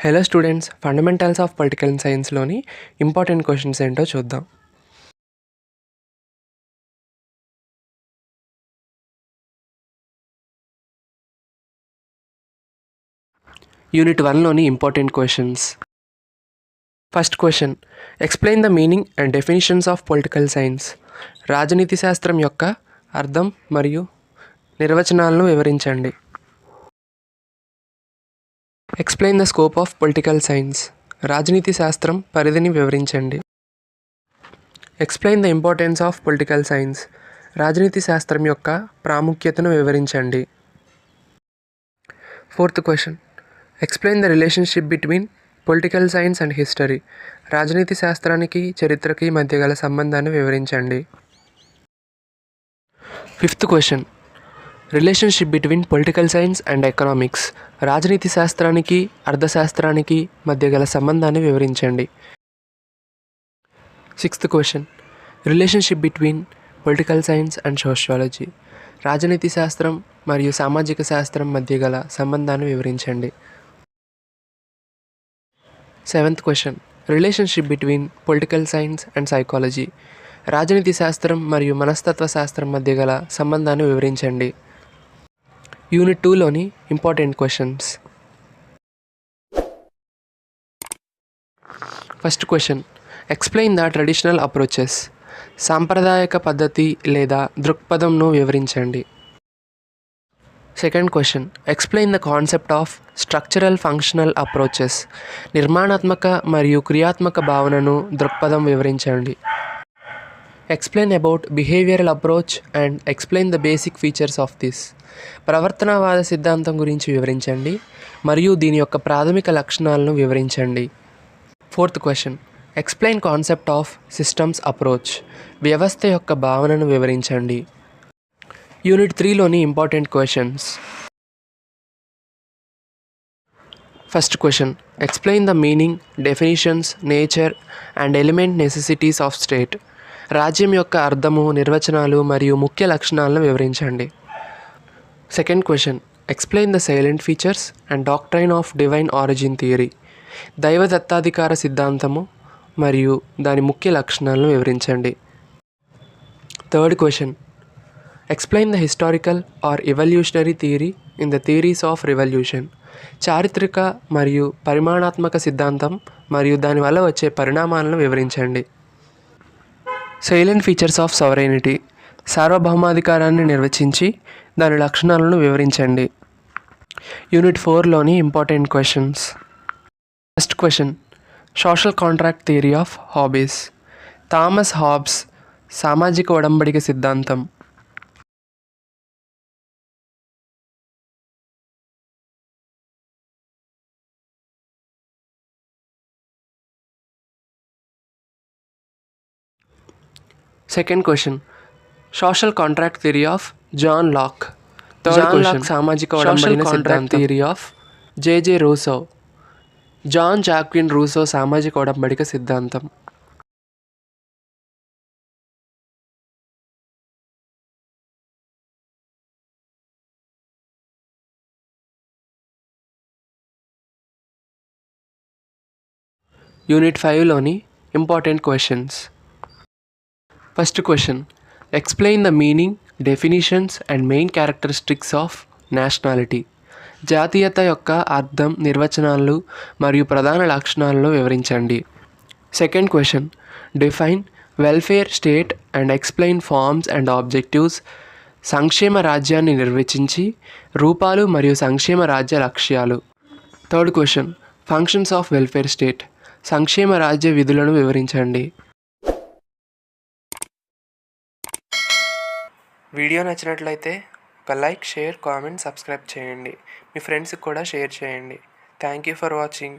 Hello students, fundamentals of political సైన్స్లోని important questions ఏంటో చూద్దాం. యూనిట్ 1లోని important questions. First question, explain the meaning and definitions of political science. రాజనీతి శాస్త్రం యొక్క అర్థం మరియు నిర్వచనాలను వివరించండి. Explain the scope of political science. రాజనీతి శాస్త్రం పరిధిని వివరించండి. Explain the importance of political science. రాజనీతి శాస్త్రం యొక్క ప్రాముఖ్యతను వివరించండి. Fourth question, explain the relationship between political science and history. రాజనీతి శాస్త్రానికి చరిత్రకి మధ్య గల సంబంధాన్ని వివరించండి. Fifth question, relationship between political science and economics. రాజనీతి శాస్త్రానికి అర్థశాస్త్రానికి మధ్య గల సంబంధాన్ని వివరించండి. Sixth question, relationship between political science and sociology. రాజనీతి శాస్త్రం మరియు సామాజిక శాస్త్రం మధ్య గల సంబంధాన్ని వివరించండి. Seventh question, relationship between political science and psychology. రాజనీతి శాస్త్రం మరియు మనస్తత్వ శాస్త్రం మధ్య గల సంబంధాన్ని వివరించండి. యూనిట్ 2లోని important questions. First question, explain the traditional approaches. సాంప్రదాయక పద్ధతి లేదా దృక్పథంను వివరించండి. Second question, explain the concept of structural functional approaches. నిర్మాణాత్మక మరియు క్రియాత్మక భావనను దృక్పథం వివరించండి. Explain about behavioural approach and explain the basic features of this. ప్రవర్తనవాద సిద్ధాంతం గురించి వివరించండి మరియు దీని యొక్క ప్రాథమిక లక్షణాలను వివరించండి. Fourth question, explain concept of systems approach. వ్యవస్థ యొక్క భావనను వివరించండి. యూనిట్ 3లోని important questions. First question, explain the meaning, definitions, nature and element necessities of state. రాజ్యం యొక్క అర్థము, నిర్వచనాలు మరియు ముఖ్య లక్షణాలను వివరించండి. Second question, explain the silent features and doctrine of divine origin theory. దైవ దత్తాధికార సిద్ధాంతము మరియు దాని ముఖ్య లక్షణాలను వివరించండి. Third question, explain the historical or evolutionary theory in the theories of revolution. చారిత్రక మరియు పరిమాణాత్మక సిద్ధాంతం మరియు దానివల్ల వచ్చే పరిణామాలను వివరించండి. Silent features of sovereignty. సార్వభౌమాధికారాన్ని నిర్వచించి దాని లక్షణాలను వివరించండి. యూనిట్ 4లోని important questions. First question, social contract theory of Hobbes. Thomas Hobbes సామాజిక ఒడంబడిక సిద్ధాంతం. Second question, social contract theory of John Locke. Third question, సామాజిక ఒడంబడిక సిద్ధాంతం theory of J Rousseau. Jean Jacques Rousseau సామాజిక ఒడంబడిక సిద్ధాంతం. యూనిట్ 5లోని important questions. First question, explain the meaning, definitions and main characteristics of nationality. జాతీయత యొక్క అర్థం, నిర్వచనాలు మరియు ప్రధాన లక్షణాలను వివరించండి. Second question, define welfare state and explain forms and objectives. సంక్షేమ రాజ్యాన్ని నిర్వచించి రూపాలు మరియు సంక్షేమ రాజ్య లక్ష్యాలు. Third question, functions of welfare state. సంక్షేమ రాజ్య విధులను వివరించండి. వీడియో నచ్చినట్లయితే ఒక లైక్, షేర్, కామెంట్, సబ్స్క్రైబ్ చేయండి. మీ ఫ్రెండ్స్కి కూడా షేర్ చేయండి. Thank you for watching.